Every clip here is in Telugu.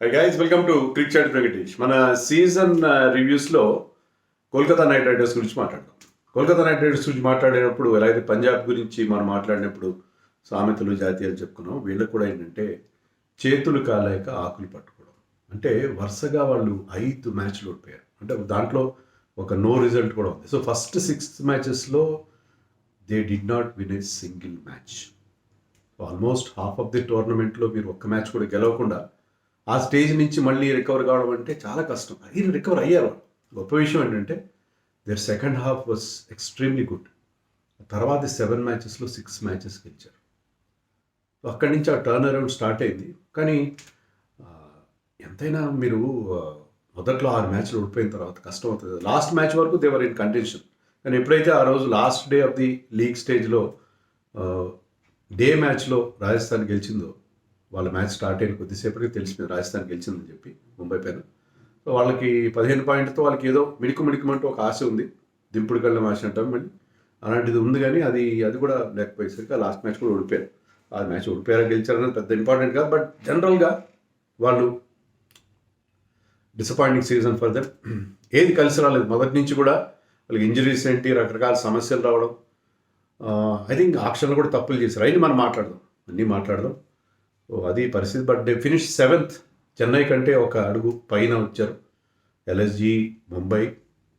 High guys, welcome to crick chat Venkatesh. మన సీజన్ రివ్యూస్లో కోల్కతా నైట్ రైడర్స్ గురించి మాట్లాడదాం. కోల్కతా నైట్ రైడర్స్ గురించి మాట్లాడినప్పుడు ఎలా అయితే పంజాబ్ గురించి మనం మాట్లాడినప్పుడు సామెతలు జాతీయాలు చెప్పుకున్నాం, వీళ్ళకి కూడా ఏంటంటే చేతులు కాలేక ఆకులు పట్టుకోవడం. అంటే వరుసగా వాళ్ళు 5 మ్యాచ్లు ఓడిపోయారు. అంటే దాంట్లో ఒక నో రిజల్ట్ కూడా ఉంది. సో ఫస్ట్ 6 మ్యాచెస్లో they did not win a single match. Almost half of the టోర్నమెంట్లో మీరు ఒక్క మ్యాచ్ కూడా గెలవకుండా ఆ స్టేజ్ నుంచి మళ్ళీ రికవర్ కావడం అంటే చాలా కష్టం. అది రికవర్ అయ్యారు. గొప్ప విషయం ఏంటంటే their second half was extremely good. తర్వాత 7 మ్యాచెస్లో 6 మ్యాచెస్ గెలిచారు. అక్కడి నుంచి ఆ టర్న్ అరౌండ్ స్టార్ట్ అయింది. కానీ ఎంతైనా మీరు మొదట్లో 6 మ్యాచ్లు ఓడిపోయిన తర్వాత కష్టం అవుతుంది. లాస్ట్ మ్యాచ్ వరకు దేవర్ ఇన్ కంటెన్షన్. కానీ ఎప్పుడైతే ఆ రోజు last day of the league స్టేజ్లో డే మ్యాచ్లో రాజస్థాన్ గెలిచిందో, వాళ్ళ మ్యాచ్ స్టార్ట్ అయిన కొద్దిసేపటికి తెలిసిపోయింది రాజస్థాన్ గెలిచిందని చెప్పి ముంబై పైన. సో వాళ్ళకి 15 పాయింట్తో వాళ్ళకి ఏదో మిడికమంటూ ఒక ఆశ ఉంది. దింపుడు కళ్ళ ఆశ అంటాం మళ్ళీ, అలాంటిది ఉంది. కానీ అది కూడా లేకపోయేసరికి ఆ లాస్ట్ మ్యాచ్ కూడా ఓడిపోయారు. ఆ మ్యాచ్ ఓడిపోయారా గెలిచారనేది పెద్ద ఇంపార్టెంట్ కాదు. బట్ జనరల్గా వాళ్ళు డిసప్పాయింటింగ్ సీజన్ ఫర్ దెమ్. ఏది కలిసి రాలేదు మొదటి నుంచి కూడా. వాళ్ళకి ఇంజరీస్ ఏంటి, రకరకాల సమస్యలు రావడం. ఐ థింక్ ఆక్షన్లో కూడా తప్పులు చేశారు. అన్నీ మనం మాట్లాడదాం. అది పరిస్థితి. But they finish 7th. Chennai కంటే ఒక అడుగు పైన వచ్చారు. ఎల్ఎస్జి, ముంబై,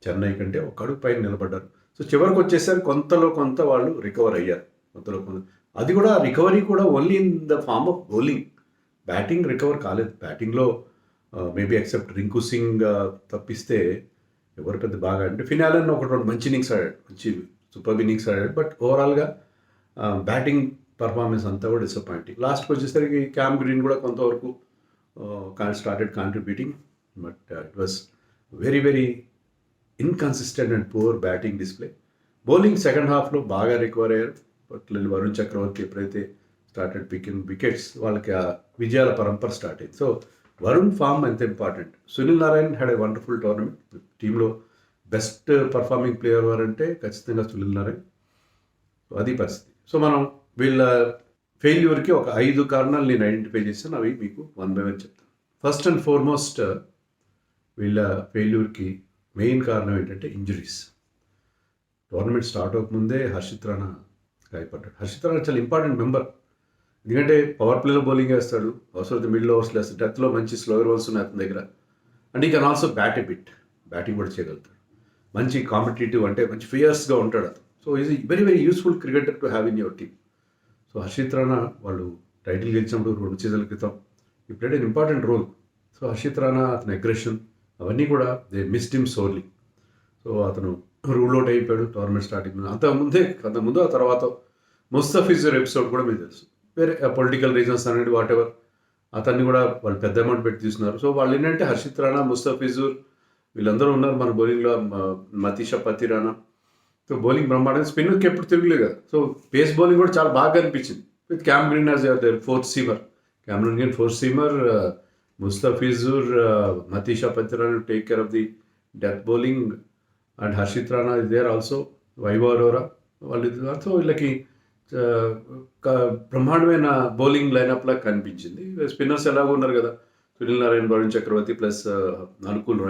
చెన్నై కంటే ఒక అడుగు పైన నిలబడ్డారు. సో చివరికి వచ్చేసరికి కొంత వాళ్ళు రికవర్ అయ్యారు. అది కూడా రికవరీ కూడా only in the form of bowling. Batting recover కాలేదు. బ్యాటింగ్లో మేబీ ఎక్సెప్ట్ రింకు సింగ్ తప్పిస్తే ఎవరు పెద్ద బాగా అంటే ఫినాలన్ ఒక 2 మంచి ఇన్నింగ్స్ ఆడాడు, మంచి సూపర్ ఇన్నింగ్స్ ఆడాడు. బట్ ఓవరాల్గా బ్యాటింగ్ పర్ఫార్మెన్స్ అంతా కూడా డిసప్పాయింటింగ్. లాస్ట్కి వచ్చేసరికి క్యామ్ గ్రీన్ కూడా కొంతవరకు started contributing. But it was very inconsistent and poor batting display. Bowling second హాఫ్లో బాగా రికవర్ అయ్యారు. బట్ వరుణ్ చక్రవర్తి ఎప్పుడైతే స్టార్టెడ్ పికింగ్ వికెట్స్, వాళ్ళకి ఆ విజయాల పరంపర స్టార్ట్ అయింది. సో వరుణ్ ఫామ్ ఎంత important. Sunil Narayan had a wonderful tournament. టీంలో బెస్ట్ పర్ఫార్మింగ్ ప్లేయర్ ఎవరంటే ఖచ్చితంగా సునీల్ నారాయణ్. సో అది పరిస్థితి. సో మనం వీళ్ళ ఫెయిల్యూర్కి ఒక 5 కారణాలు నేను ఐడెంటిఫై చేశాను. అవి మీకు 1 by 1 చెప్తాను. ఫస్ట్ అండ్ ఫార్మోస్ట్ వీళ్ళ ఫెయిల్యూర్కి మెయిన్ కారణం ఏంటంటే ఇంజరీస్. టోర్నమెంట్ స్టార్ట్ అవ్వకముందే హర్షిత్ రాణా గాయపడ్డాడు. హర్షిత్ రాణా చాలా ఇంపార్టెంట్ మెంబర్. ఎందుకంటే పవర్ ప్లేలో బౌలింగ్ వేస్తాడు, అవసరమైతే మిడిల్ ఓవర్స్లో వేస్తాడు, డెత్లో మంచి స్లోయర్ బాల్స్ ఉన్నాయి అతని దగ్గర. And he can also bat a bit. Batting కూడా చేయగలుగుతాడు. మంచి కాంపిటేటివ్, అంటే మంచి ఫియర్స్గా ఉంటాడు అతను. So is very useful cricketer to have in your team. So Harshit Rana వాళ్ళు టైటిల్ గెలిచినప్పుడు 2 సీజన్ల క్రితం he played an important role. So Harshit Rana అతని అగ్రెషన్ అవన్నీ కూడా they missed him sorely. So అతను రూల్ అవుట్ అయిపోయాడు టోర్నమెంట్ స్టార్టింగ్. అంతకుముందు ఆ తర్వాత ముస్తఫిజుర్ ఎపిసోడ్ కూడా మీకు తెలుసు. వేరే పొలిటికల్ రీజన్స్ అనేది వాట్ ఎవర్, అతన్ని కూడా వాళ్ళు పెద్ద అమౌంట్ పెట్టి తీసుకున్నారు. సో వాళ్ళు ఏంటంటే హర్షిత్ రాణా, ముస్తఫిజుర్ వీళ్ళందరూ ఉన్నారు మన బౌలింగ్లో. మతీషా పతిరాణా. సో బౌలింగ్ బ్రహ్మాండంగా, స్పిన్నర్కి ఎప్పుడు తిరగలేదు కదా. సో పేస్ బౌలింగ్ కూడా చాలా బాగా అనిపించింది with Cam Green as their 4th seamer. Cameron Green 4th seamer, Mustafizur, Matheesha Pathirana take care of the death bowling, and Harshit Rana is there also, Vaibhav Arora వాళ్ళు. సో వీళ్ళకి బ్రహ్మాండమైన బౌలింగ్ లైనప్ లాగా కనిపించింది. స్పిన్నర్స్ ఎలాగో ఉన్నారు కదా, Sunil Narayan, Varun Chakravarthy plus Anukul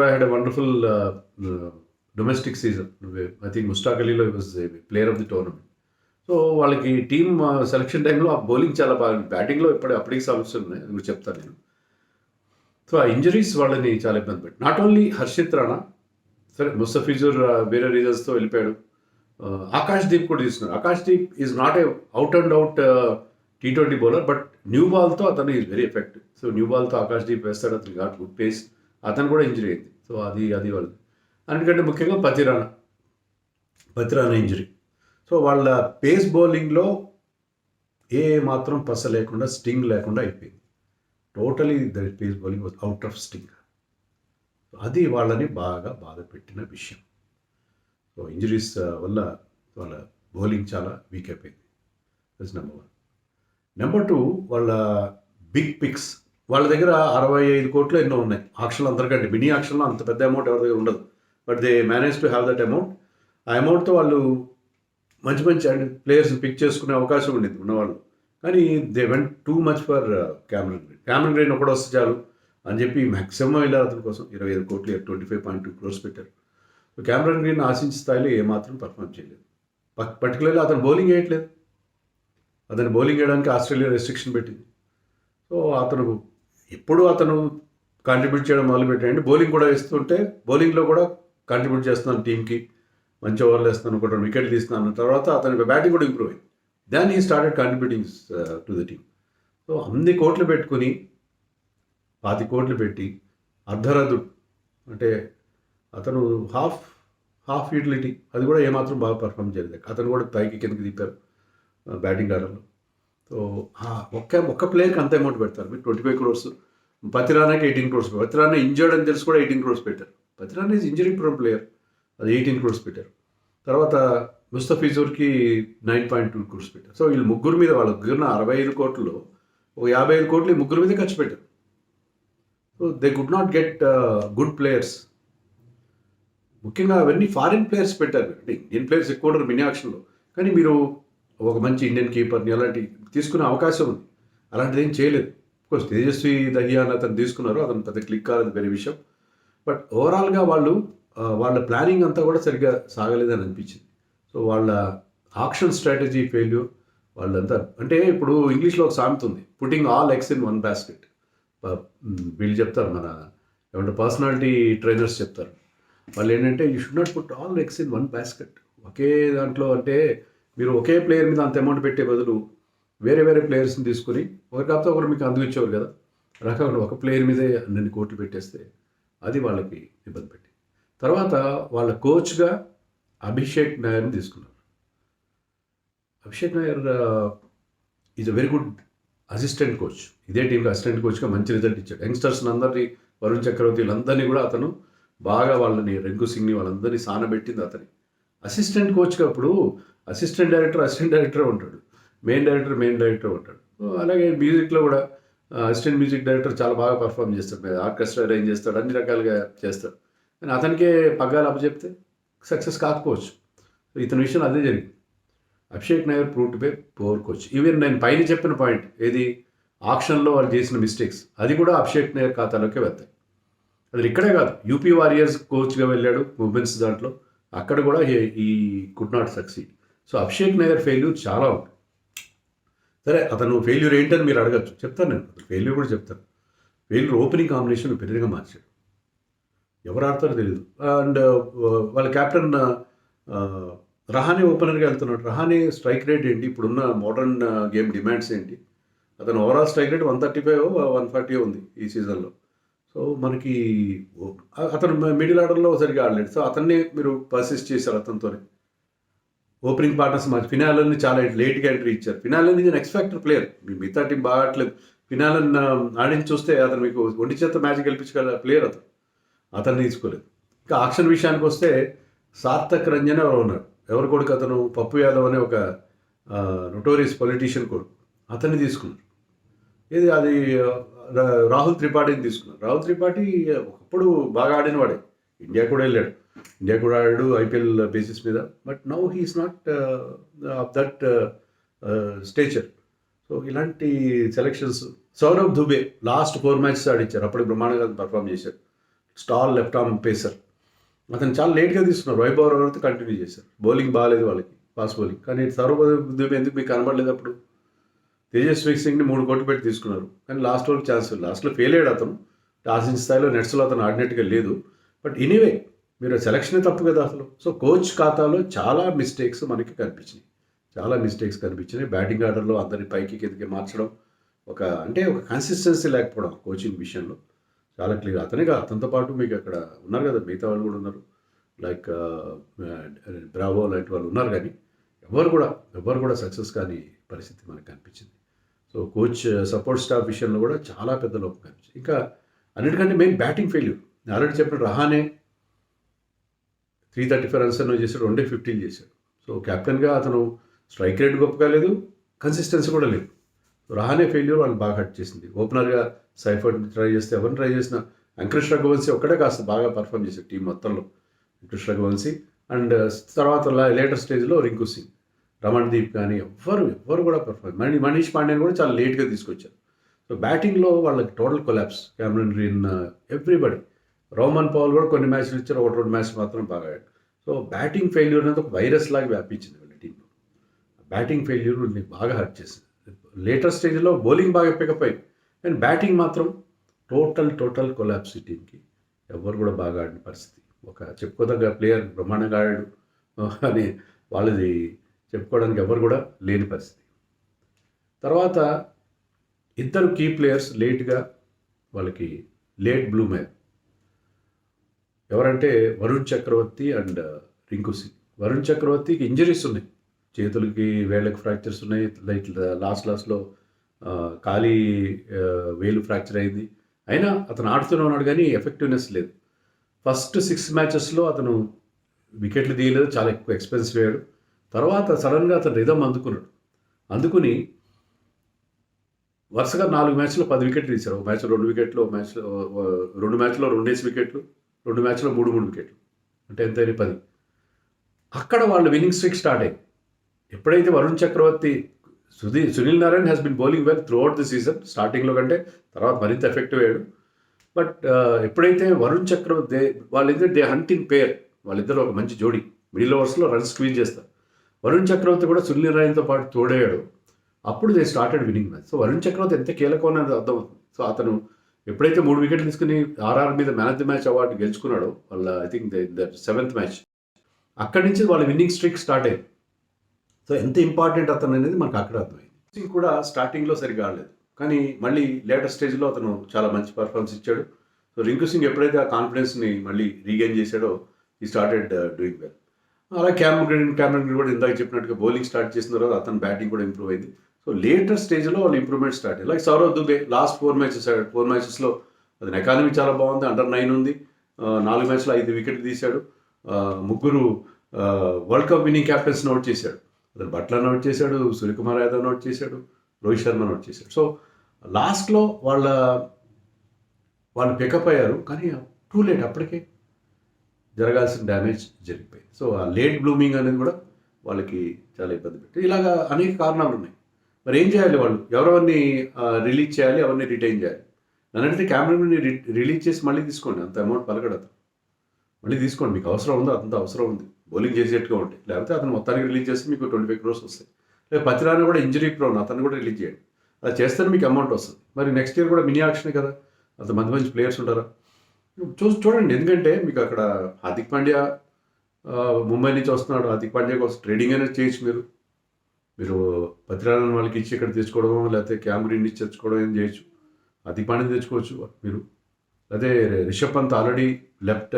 Roy had a wonderful domestic season. I think Mushtaq అలీలో was player of the tournament. So వాళ్ళకి టీమ్ సెలక్షన్ టైంలో ఆ బౌలింగ్ చాలా బాగా, బ్యాటింగ్లో అప్పటికి సమస్యలు ఉన్నాయి, అది కూడా చెప్తాను నేను. సో ఆ ఇంజరీస్ వాళ్ళని చాలా ఇబ్బంది పెట్టి, నాట్ ఓన్లీ హర్షిత్ రాణా, సరే ముస్తఫిజుర్ వేరే రీజన్స్తో వెళ్ళిపోయాడు. ఆకాష్దీప్ కూడా తీసుకున్నారు. Akashdeep is not a out and out T20 bowler, but new బాల్తో అతను is very effective. So new బాల్తో ఆకాష్దీప్ వేస్తాడు, అతను గాట్ గుడ్ పేస్. అతను కూడా ఇంజరీ అయింది. సో అది వాళ్ళు, అందుకంటే ముఖ్యంగా పతిరాణా ఇంజరీ. సో వాళ్ళ పేస్ బౌలింగ్లో ఏ మాత్రం పస లేకుండా, స్టింగ్ లేకుండా అయిపోయింది. Totally the pace bowling was out of sting. అది వాళ్ళని బాగా బాధ పెట్టిన విషయం. సో ఇంజరీస్ వల్ల వాళ్ళ బౌలింగ్ చాలా వీక్ అయిపోయింది. That's number 1. నెంబర్ 2, వాళ్ళ బిగ్ పిక్స్. వాళ్ళ దగ్గర 65 కోట్లు ఎన్నో ఉన్నాయి. ఆక్షన్లు అందరికంటే, మినీ ఆక్షన్లో అంత పెద్ద అమౌంట్ ఎవరి దగ్గర ఉండదు. But they manage to have that amount. ఆ అమౌంట్తో వాళ్ళు మంచి ప్లేయర్స్ పిక్ చేసుకునే అవకాశం ఉండేది ఉన్నవాళ్ళు. కానీ they went too much for Cameron green ఒకటి వస్తే చాలు అని చెప్పి మ్యాక్సిమం వెళ్ళారు అతని కోసం 25 కోట్లు 25.2 crores పెట్టారు. సో క్యామరన్ గ్రీన్ ఆశించిన స్థాయిలో ఏమాత్రం పర్ఫామ్ చేయలేదు. పర్టికులర్గా అతను బౌలింగ్ వేయట్లేదు. అతను బౌలింగ్ వేయడానికి ఆస్ట్రేలియా రెస్ట్రిక్షన్ పెట్టింది. సో అతను కాంట్రిబ్యూట్ చేయడం మొదలుపెట్టాడు. బౌలింగ్ కూడా వేస్తుంటే బౌలింగ్లో కూడా కాంట్రిబ్యూట్ చేస్తున్నాను టీంకి, మంచి ఓవర్లు వేస్తున్నాను, ఒక 2 వికెట్లు తీస్తున్నాను. తర్వాత అతని బ్యాటింగ్ కూడా ఇంప్రూవ్ అయింది. దాన్ని ఈ started contributing to the team. So అన్ని కోట్లు పెట్టుకుని 20 కోట్లు పెట్టి అర్ధరథుడు అంటే అతను హాఫ్ యూటిలిటీ, అది కూడా ఏమాత్రం బాగా పర్ఫామ్ చేయలేదు. అతను కూడా పైకి కిందకి తిప్పారు బ్యాటింగ్ ఆర్డర్లో. సో ఒక్క ప్లేయర్కి అంత అమౌంట్ పెడతారు మీరు 25 crores. పతిరానాకి 18 crores. పతిరానా ఇంజర్డ్ అని తెలిసి కూడా 18 crores పెట్టారు. Pathirana is injury prone player, అది 18 crores పెట్టారు. తర్వాత ముస్తఫిజూర్కి 9.2 crores పెట్టారు. సో వీళ్ళు ముగ్గురు మీద వాళ్ళ ముగ్గురున్న 65 కోట్లలో ఒక 55 కోట్లు ఈ ముగ్గురు మీద ఖర్చు పెట్టారు. So they good not get good players. ముఖ్యంగా అవన్నీ ఫారిన్ ప్లేయర్స్ పెట్టారు. ఇండియన్ ప్లేయర్స్ ఎక్కువ ఉండరు మినీ ఆక్షన్లో, కానీ మీరు ఒక మంచి ఇండియన్ కీపర్ని అలాంటి తీసుకునే అవకాశం ఉంది. అలాంటిది ఏం చేయలేదు. కోర్స్ తేజస్వి దహియా అని అతను తీసుకున్నారు, అతను పెద్ద క్లిక్ కాలేదు, వేరే విషయం. బట్ ఓవరాల్గా వాళ్ళ ప్లానింగ్ అంతా కూడా సరిగ్గా సాగలేదని అనిపించింది. సో వాళ్ళ ఆక్షన్ స్ట్రాటజీ ఫెయిల్యూర్. వాళ్ళంతా అంటే ఇప్పుడు ఇంగ్లీష్లో ఒక సామెత ఉంది, putting all eggs in one basket. వీళ్ళు చెప్తారు, మన ఏమంటే పర్సనాలిటీ ట్రైనర్స్ చెప్తారు. వాళ్ళు ఏంటంటే you should not put all eggs in one basket. ఒకే దాంట్లో అంటే మీరు ఒకే ప్లేయర్ మీద అంత అమౌంట్ పెట్టే బదులు వేరే ప్లేయర్స్ని తీసుకుని ఒకరి కాకపోతే ఒకరు మీకు అందించేవారు కదా. రకంగా ఒక ప్లేయర్ మీదే అన్ని కోట్లు పెట్టేస్తే అది వాళ్ళకి ఇబ్బంది పెట్టి. తర్వాత వాళ్ళ కోచ్గా అభిషేక్ నాయర్ని తీసుకున్నారు. Abhishek Nair is a very good assistant coach. ఇదే టీంకి అసిస్టెంట్ కోచ్గా మంచి రిజల్ట్ ఇచ్చాడు. యంగ్స్టర్స్ని అందరినీ, వరుణ్ చక్రవర్తి వీళ్ళందరినీ కూడా అతను బాగా వాళ్ళని, రింకు సింగ్ని వాళ్ళందరినీ సానబెట్టింది అతని. అసిస్టెంట్ కోచ్గా ఇప్పుడు అసిస్టెంట్ డైరెక్టర్ ఉంటాడు, మెయిన్ డైరెక్టర్ ఉంటాడు. అలాగే మ్యూజిక్లో కూడా అసిస్టెంట్ మ్యూజిక్ డైరెక్టర్ చాలా బాగా పర్ఫామ్ చేస్తాడు, ఆర్కెస్ట్రా అరేంజ్ చేస్తాడు, అన్ని రకాలుగా చేస్తాడు. కానీ అతనికే పగ్గాలు అప్పచెప్తే సక్సెస్ కాకపోవచ్చు. ఇతని విషయం అదే జరిగింది. Abhishek Nair prove to be poor coach. Even నేను పైన చెప్పిన పాయింట్ ఏది, ఆక్షన్లో వాళ్ళు చేసిన మిస్టేక్స్, అది కూడా అభిషేక్ నాయర్ ఖాతాలోకే వెళ్తాయి. అది ఇక్కడే కాదు, యూపీ వారియర్స్ కోచ్గా వెళ్ళాడు ఉమెన్స్ దాంట్లో, అక్కడ కూడా ఈ could not succeed. So Abhishek Nair failure చాలా ఉంది. సరే, అతను ఫెయిల్యూర్ ఏంటని మీరు అడగచ్చు, చెప్తాను నేను. ఫెయిల్యూర్ కూడా చెప్తాను. ఫెయిల్యూర్ ఓపెనింగ్ కాంబినేషన్ పెద్దగా మార్చాడు, ఎవరు ఆడతారో తెలియదు. అండ్ వాళ్ళ కెప్టెన్ రహానే ఓపెనర్గా వెళ్తున్నాడు. రహానే స్ట్రైక్ రేట్ ఏంటి, ఇప్పుడున్న మోడర్న్ గేమ్ డిమాండ్స్ ఏంటి? అతను ఓవరాల్ స్ట్రైక్ రేట్ 135 140 ఉంది ఈ సీజన్లో. సో మనకి అతను మిడిల్ ఆర్డర్లో సరిగా ఆడలేడు. సో అతన్ని మీరు పర్సిస్ట్ చేశారు అతనితోనే. ఓపెనింగ్ పార్ట్నర్స్ మా ఫినాలని చాలా లేట్గా ఎంట్రీ ఇచ్చారు. ఫినాలని ఈజ్ ఎక్స్ ఫ్యాక్టర్ ప్లేయర్. మీ మిగతా టీం బాగా ఆడలేదు, ఫినాలని ఆడించి చూస్తే అతను మీకు ఒంటి చేత మ్యాచ్ గెలిపించగల ప్లేయర్ అతన్ని తీసుకోలేదు. ఇంకా ఆక్షన్ విషయానికి వస్తే సార్థక్ రంజన్ ఎవరు ఉన్నారు, ఎవరి కొడుకు అతను, పప్పు యాదవ్ అనే ఒక నొటోరియస్ పొలిటీషియన్ కొడుకు, అతన్ని తీసుకున్నారు. ఇది అది రాహుల్ త్రిపాఠిని తీసుకున్నారు. రాహుల్ త్రిపాఠి ఒకప్పుడు బాగా ఆడినవాడే, ఇండియా కూడా వెళ్ళాడు, ఇండియా కూడా ఆడాడు ఐపీఎల్ బేసిస్ మీద. But now he's not of that stature. So ఇలాంటి selections. Saurav Dubey last 4 matches ఆడిచ్చారు, అప్పుడు బ్రహ్మాండంగా పర్ఫామ్ చేశారు. స్టాల్ లెఫ్ట్ ఆర్మ్ పేసర్, అతను చాలా లేట్గా తీసుకున్నారు. వైభవ్ రావుతో కంటిన్యూ చేశారు. బౌలింగ్ బాగాలేదు వాళ్ళకి, ఫాస్ట్ బౌలింగ్. కానీ సౌరవ్ దుబే ఎందుకు మీకు కనబడలేదు అప్పుడు? తేజస్వి సింగ్ని 3 కోట్లు పెట్టి తీసుకున్నారు, కానీ లాస్ట్ వరకు ఛాన్స్, లాస్ట్లో ఫెయిల్ అయ్యాడు అతను. ఆశించిన స్థాయిలో నెట్స్లో అతను ఆడినట్టుగా లేదు. బట్ ఎనీవే మీరు సెలక్షనే తప్పు కదా అసలు. సో కోచ్ ఖాతాలో చాలా మిస్టేక్స్ మనకి కనిపించినాయి. బ్యాటింగ్ ఆర్డర్లో అందరినీ పైకి కిందకి మార్చడం, ఒక కన్సిస్టెన్సీ లేకపోవడం కోచింగ్ విషయంలో చాలా క్లియర్. అతనితో పాటు మీకు అక్కడ ఉన్నారు కదా, మిగతా వాళ్ళు కూడా ఉన్నారు, లైక్ బ్రావో లాంటి వాళ్ళు ఉన్నారు. కానీ ఎవరు కూడా సక్సెస్ కాని పరిస్థితి మనకు కనిపించింది. సో కోచ్ సపోర్ట్ స్టాఫ్ విషయంలో కూడా చాలా పెద్ద లోపం కనిపించింది. ఇంకా అన్నిటికంటే మెయిన్ బ్యాటింగ్ ఫెయిల్యూర్. నేను ఆల్రెడీ చెప్పిన రహానే 335 runs చేశాడు, 250 చేశాడు. సో కెప్టెన్గా అతను స్ట్రైక్ రేట్ గొప్పగా లేదు, కన్సిస్టెన్సీ కూడా లేదు. రహానే ఫెయిల్యూర్ వాళ్ళు బాగా హర్ట్ చేసింది. ఓపెనర్గా సైఫర్డ్ ట్రై చేస్తే, ఎవరిని ట్రై చేసినా అంకుష్ రఘువంశీ ఒక్కడే కాస్త బాగా పర్ఫామ్ చేశాడు టీం మొత్తంలో. అంకుష్ రఘువంశీ అండ్ తర్వాత లేటర్ స్టేజ్లో రింకు సింగ్. రమణ్‌దీప్ కానీ ఎవ్వరు కూడా పెర్ఫార్మ్ మనీష్ పాండేని కూడా చాలా లేట్‌గా తీసుకొచ్చారు. సో బ్యాటింగ్‌లో వాళ్ళకి total collapse. Cameron Green, everybody. Rovman Powell కూడా కొన్ని మ్యాచ్‌లు ఇచ్చారు. 1, 2 మ్యాచ్‌లు మాత్రం బాగా ఆడాడు. సో బ్యాటింగ్ ఫెయిల్యూర్ అనేది ఒక వైరస్ లాగా వ్యాపించింది వీళ్ళ టీంలో. బ్యాటింగ్ ఫెయిల్యూర్ వీళ్ళని బాగా హర్ట్ చేసింది. లేటర్ స్టేజ్‌లో బౌలింగ్ బాగా పికప్ అయింది. కానీ బ్యాటింగ్ మాత్రం టోటల్ కొలాప్స్ ఈ టీంకి. ఎవ్వరు కూడా బాగా ఆడిన పరిస్థితి. ఒక చెప్పుకోదగ్గ ప్లేయర్ బ్రహ్మాండంగా ఆడాడు అని వాళ్ళది చెప్పుకోవడానికి ఎవరు కూడా లేని పరిస్థితి. తర్వాత ఇద్దరు కీ ప్లేయర్స్ లేట్గా వాళ్ళకి లేట్ బ్లూమ్ అయ్యారు. ఎవరంటే వరుణ్ చక్రవర్తి అండ్ రింకు సింగ్. వరుణ్ చక్రవర్తికి ఇంజరీస్ ఉన్నాయి. చేతులకి వేళ్ళకి ఫ్రాక్చర్స్ ఉన్నాయి. లైక్ లాస్ట్లో కాలి వేలు ఫ్రాక్చర్ అయింది. అయినా అతను ఆడుతూనే ఉన్నాడు కానీ ఎఫెక్టివ్నెస్ లేదు. ఫస్ట్ 6 మ్యాచెస్లో అతను వికెట్లు తీయలేదు. చాలా ఎక్కువ ఎక్స్పెన్సివ్ అయ్యాడు. తర్వాత సడన్గా అతను రిధమ్ అందుకుని వరుసగా 4 మ్యాచ్లో 10 వికెట్లు తీశారు. ఒక మ్యాచ్లో 2 వికెట్లు, ఒక మ్యాచ్లో 2 మ్యాచ్లో 2 వికెట్లు, 2 మ్యాచ్లో 3 వికెట్లు. అంటే ఎంతైనా 10. అక్కడ వాళ్ళు విన్నింగ్ స్ట్రీక్ స్టార్ట్ అయ్యింది. ఎప్పుడైతే Varun Chakravarthy Sunil Narine has been bowling well throughout the season. స్టార్టింగ్లో కంటే తర్వాత మరింత ఎఫెక్టివ్ అయ్యాడు. బట్ ఎప్పుడైతే వరుణ్ చక్రవర్తి వాళ్ళిద్దరు దే హంట్ ఇన్ పేర్, వాళ్ళిద్దరు ఒక మంచి జోడీ, మిడిల్ ఓవర్స్లో రన్స్ స్క్వీజ్ చేస్తారు. వరుణ్ చక్రవర్తి కూడా సునీల్ నారాయణ్తో పాటు తోడయ్యాడు. అప్పుడు they started winning match. So Varun Chakravarthy ఎంత కీలకం అనేది అర్థమవుతుంది. సో అతను ఎప్పుడైతే 3 వికెట్లు తీసుకుని ఆర్ఆర్ మీద man of the match award గెలుచుకున్నాడో వాళ్ళ I think the 7th match, అక్కడి నుంచి వాళ్ళ విన్నింగ్ స్ట్రీక్ స్టార్ట్ అయింది. సో ఎంత ఇంపార్టెంట్ అతను అనేది మనకు అక్కడ అర్థమైంది. సింగ్ కూడా స్టార్టింగ్లో సరిగా ఆడలేదు, కానీ మళ్ళీ లేటర్ స్టేజ్లో అతను చాలా మంచి పర్ఫార్మెన్స్ ఇచ్చాడు. సో రింకు సింగ్ ఎప్పుడైతే ఆ కాన్ఫిడెన్స్ని మళ్ళీ రీగెయిన్ చేశాడో ఈ స్టార్టెడ్ డూయింగ్ వెల్. అలా క్యామరన్ గ్రీన్ కూడా ఇందాక చెప్పినట్టుగా బౌలింగ్ స్టార్ట్ చేసిన తర్వాత అతను బ్యాటింగ్ కూడా ఇంప్రూవ్ అయింది. సో లేటర్ స్టేజ్లో వాళ్ళు ఇంప్రూవ్మెంట్ స్టార్ట్ అయ్యి like Saurav Dubey last 4 matches ఆడాడు. 4 మ్యాచెస్లో అతని ఎకానమీ చాలా బాగుంది. అండర్ 9 ఉంది. 4 మ్యాచ్లో 5 వికెట్లు తీశాడు. 3 world cup winning captains out చేశాడు. అతను బట్లర్ అవుట్ చేశాడు, సూర్యకుమార్ యాదవ్ అవుట్ చేశాడు, రోహిత్ శర్మను అవుట్ చేశాడు. సో లాస్ట్లో వాళ్ళు పికప్ అయ్యారు, కానీ టూ లేట్. అప్పటికే జరగాల్సిన డ్యామేజ్ జరిగిపోయింది. సో ఆ లేట్ బ్లూమింగ్ అనేది కూడా వాళ్ళకి చాలా ఇబ్బంది పెట్టి ఇలాగా అనేక కారణాలు ఉన్నాయి. మరి ఏం చేయాలి వాళ్ళు? ఎవరెవరిని రిలీజ్ చేయాలి, ఎవరిని రిటైన్ చేయాలి? నన్ను అడిగితే క్యామరాని రిలీజ్ చేసి మళ్ళీ తీసుకోండి. అంత అమౌంట్ పలకడదు, మళ్ళీ తీసుకోండి. మీకు అవసరం ఉందో అంత అవసరం ఉంది, బౌలింగ్ చేసేట్టుగా ఉంటాయి. లేకపోతే అతను మొత్తానికి రిలీజ్ చేస్తే మీకు 25 crores వస్తాయి. లేదా పతిరానా కూడా ఇంజరీ ప్రోన్, అతను కూడా రిలీజ్ చేయండి. అలా చేస్తే మీకు అమౌంట్ వస్తుంది. మరి నెక్స్ట్ ఇయర్ కూడా మినీ ఆక్షనే కదా, అంత మంచి ప్లేయర్స్ ఉంటారా? చూడండి. ఎందుకంటే మీకు అక్కడ హార్దిక్ పాండ్యా ముంబై నుంచి వస్తున్నాడు. హార్దిక్ పాండ్యా కోసం ట్రేడింగ్ అనేది చేయొచ్చు. మీరు పతిరానా వాళ్ళకి ఇచ్చి ఇక్కడ తెచ్చుకోవడం, లేకపోతే క్యామరీని ఇచ్చి తెచ్చుకోవడం ఏం చేయొచ్చు. హార్దిక్ పాండ్యా తెచ్చుకోవచ్చు మీరు. అదే Rishabh Pant already left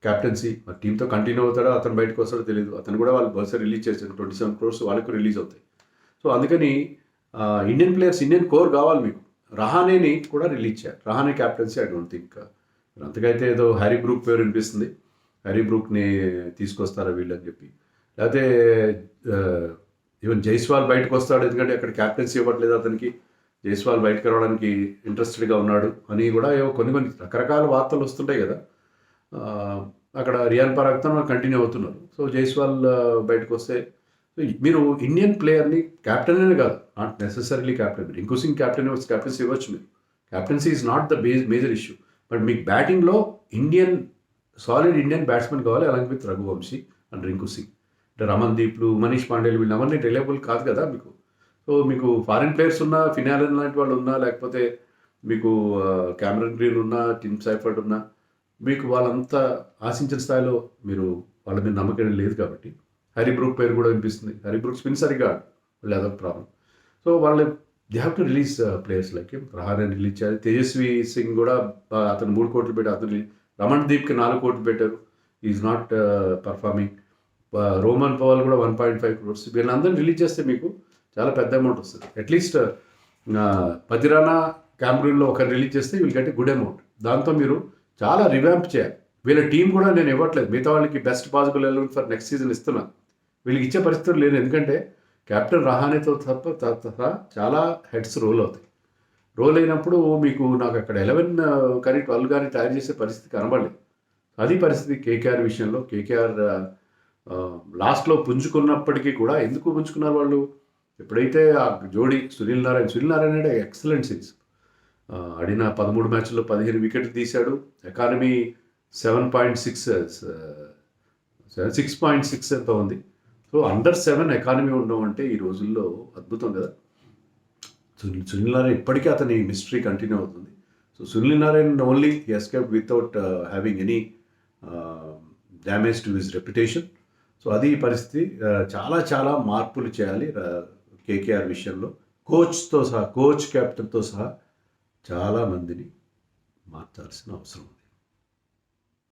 captaincy, మరి టీంతో కంటిన్యూ అవుతాడో అతను బయటకు వస్తాడో తెలియదు. అతను కూడా వాళ్ళు బహుశా రిలీజ్ చేశారు. 27 crores వాళ్ళకు రిలీజ్ అవుతాయి. సో అందుకని ఇండియన్ ప్లేయర్స్, ఇండియన్ కోర్ కావాలి మీకు. రహానేని కూడా రిలీజ్ చేయాలి. Rahane captaincy I don't think. అంతకైతే ఏదో హ్యారీ బ్రూక్ పేరు వినిపిస్తుంది. హ్యారీ బ్రూక్ని తీసుకొస్తారా వీళ్ళు అని చెప్పి. లేకపోతే ఈవెన్ జైస్వాల్ బయటకు వస్తాడు, ఎందుకంటే అక్కడ క్యాప్టెన్సీ ఇవ్వట్లేదు అతనికి. జైస్వాల్ బయటకు రావడానికి ఇంట్రెస్టెడ్గా ఉన్నాడు అని కూడా ఏవో కొన్ని రకరకాల వార్తలు వస్తుంటాయి కదా. అక్కడ రియాన్ పరాగ్తో కంటిన్యూ అవుతున్నారు. సో జైస్వాల్ బయటకు వస్తే మీరు ఇండియన్ ప్లేయర్ని క్యాప్టెన్ అనే కాదు, not necessarily captain. Rinku Singh captaincy ఇవ్వచ్చు మీరు. Captaincy is not the major issue. But మీకు బ్యాటింగ్లో సాలిడ్ ఇండియన్ బ్యాట్స్మెన్ కావాలి, అలాగే విత్ రఘువంశీ అండ్ రింకు సింగ్. అంటే రమణ్దీప్లు, మనీష్ పాండేలు వీళ్ళు ఎవరిని రిలయబుల్ కాదు కదా మీకు. సో మీకు ఫారిన్ ప్లేయర్స్ ఉన్నా, ఫినాలన్ లాంటి వాళ్ళు ఉన్నా, లేకపోతే మీకు క్యామరన్ గ్రీన్ ఉన్నా, టిమ్ సైఫర్డ్ ఉన్నా, మీకు వాళ్ళంతా ఆశించిన స్థాయిలో మీరు వాళ్ళ మీద నమ్మకం లేదు. కాబట్టి హ్యారీ బ్రూక్ పేరు కూడా వినిపిస్తుంది. హ్యారీ బ్రూక్ స్పిన్ సరిగ్గా వాళ్ళు అదొక ప్రాబ్లం. సో వాళ్ళు they have to release players like Rahane release చేయాలి. తేజస్వి సింగ్ కూడా అతను 3 crores పెట్టారు. అతను రమణ్దీప్కి 4 crores పెట్టారు. Is not performing. రోమన్ పవల్ కూడా 1.5 crores. వీళ్ళందరినీ రిలీజ్ చేస్తే మీకు చాలా పెద్ద అమౌంట్ వస్తుంది. అట్లీస్ట్ పతిరానా క్యామరూన్లో ఒకరు రిలీజ్ చేస్తే వీళ్ళు గట్టి గుడ్ అమౌంట్. దాంతో మీరు చాలా రివ్యాంప్ చేయాలి. వీళ్ళ టీం కూడా నేను ఇవ్వట్లేదు, మిగతా వాళ్ళకి best possible 11 for next season ఇస్తున్నా. వీళ్ళకి ఇచ్చే పరిస్థితులు లేదు. ఎందుకంటే కెప్టెన్ రహానేతో తప్ప చాలా హెడ్స్ రోల్ అవుతాయి. రోల్ అయినప్పుడు మీకు నాకు అక్కడ 11 కానీ 12 కానీ తయారు చేసే పరిస్థితి కనబడలేదు. అది పరిస్థితి కేకేఆర్ విషయంలో. కేకేఆర్ లాస్ట్లో పుంజుకున్నప్పటికీ కూడా ఎందుకు పుంజుకున్నారు వాళ్ళు? ఎప్పుడైతే ఆ జోడీ సునీల్ నారాయణ అంటే ఎక్సలెంట్ సిక్స్ ఆడిన 13 మ్యాచ్ల్లో 15 వికెట్లు తీశాడు. ఎకానమీ 7.6 6.6 ఎంత ఉంది. సో అండర్ 7 ఎకానమీ ఉండడం అంటే ఈ రోజుల్లో అద్భుతం కదా. సునీల్ నారాయణ ఇప్పటికీ అతని మిస్టరీ కంటిన్యూ అవుతుంది. So Sunil Narayana only escape without having any damage to his reputation. So అది పరిస్థితి. చాలా చాలా మార్పులు చేయాలి కేకేఆర్ విషయంలో. కోచ్ కెప్టెన్తో సహా చాలామందిని మార్చాల్సిన అవసరం ఉంది.